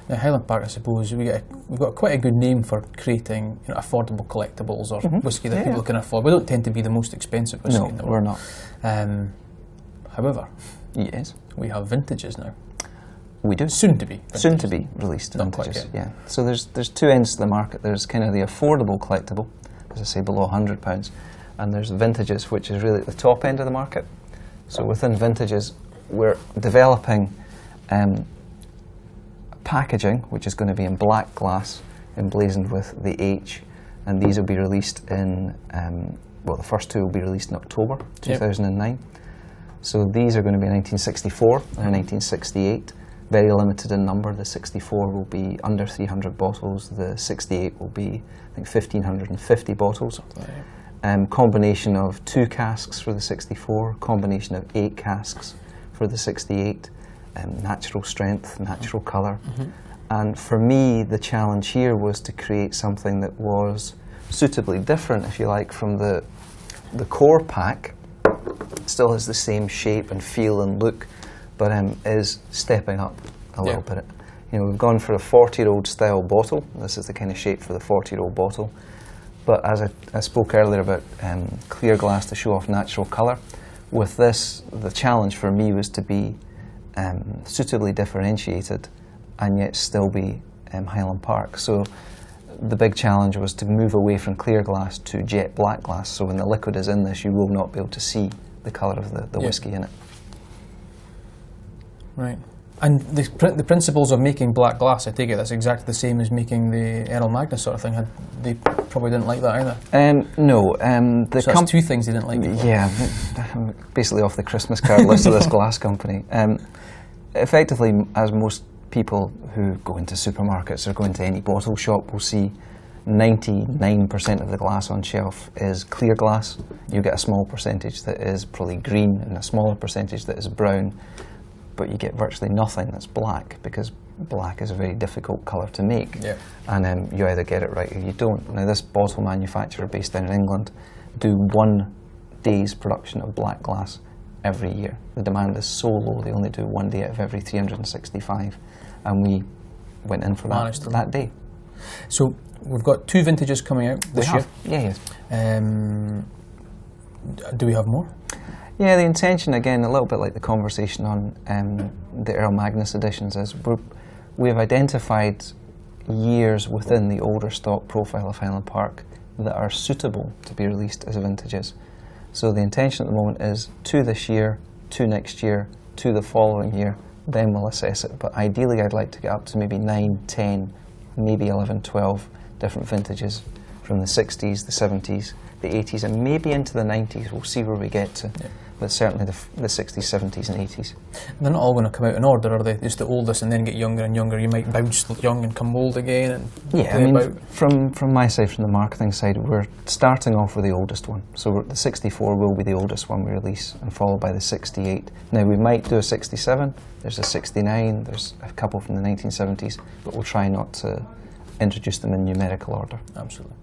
Now, Highland Park, I suppose, we've got quite a good name for creating affordable collectibles or whisky that people can afford. We don't tend to be the most expensive whisky in the world. No, we're not. However, yes, we have vintages now. We do. Soon to be. Vintages. Soon to be released Not vintages. quite yet. Yeah. So there's two ends to the market. There's kind of the affordable collectible, as I say, below £100, and there's vintages, which is really at the top end of the market. So within vintages, we're developing packaging, which is going to be in black glass, emblazoned with the H, and these will be released in, the first two will be released in October 2009. So these are going to be 1964 and 1968, very limited in number. The 64 will be under 300 bottles, the 68 will be, I think, 1,550 bottles. Combination of 2 casks for the 64, combination of 8 casks for the 68, natural strength, natural colour. And for me, the challenge here was to create something that was suitably different, if you like, from the core pack. It still has the same shape and feel and look, but is stepping up a little bit. We've gone for a 40-year-old style bottle. This is the kind of shape for the 40-year-old bottle. But as I spoke earlier about clear glass to show off natural colour, with this, the challenge for me was to be suitably differentiated and yet still be Highland Park. So the big challenge was to move away from clear glass to jet black glass, so when the liquid is in this, you will not be able to see the colour of the whisky in it. Right. And the principles of making black glass, I take it that's exactly the same as making the Earl Magnus sort of thing. They probably didn't like that either. No. So that's two things they didn't like. Yeah, I'm basically off the Christmas card list of this glass company. Effectively, as most people who go into supermarkets or go into any bottle shop will see, 99% of the glass on shelf is clear glass. You get a small percentage that is probably green and a smaller percentage that is brown, but you get virtually nothing that's black, because black is a very difficult colour to make. And you either get it right or you don't. Now, this bottle manufacturer based down in England do 1 day's production of black glass every year. The demand is so low, they only do 1 day out of every 365, and we went in for that day. So we've got 2 vintages coming out this year. Yes. Do we have more? Yeah, the intention, again, a little bit like the conversation on the Earl Magnus editions, is we have identified years within the older stock profile of Highland Park that are suitable to be released as vintages. So the intention at the moment is 2 this year, 2 next year, 2 the following year, then we'll assess it. But ideally I'd like to get up to maybe 9, 10, maybe 11, 12 different vintages from the 60s, the 70s, the 80s, and maybe into the 90s. We'll see where we get to. But certainly the 60s, 70s and 80s. They're not all going to come out in order, are they? Just the oldest and then get younger and younger. You might bounce young and come old again. And yeah, I mean, from my side, from the marketing side, we're starting off with the oldest one. So the 64 will be the oldest one we release, and followed by the 68. Now, we might do a 67, there's a 69, there's a couple from the 1970s, but we'll try not to introduce them in numerical order. Absolutely.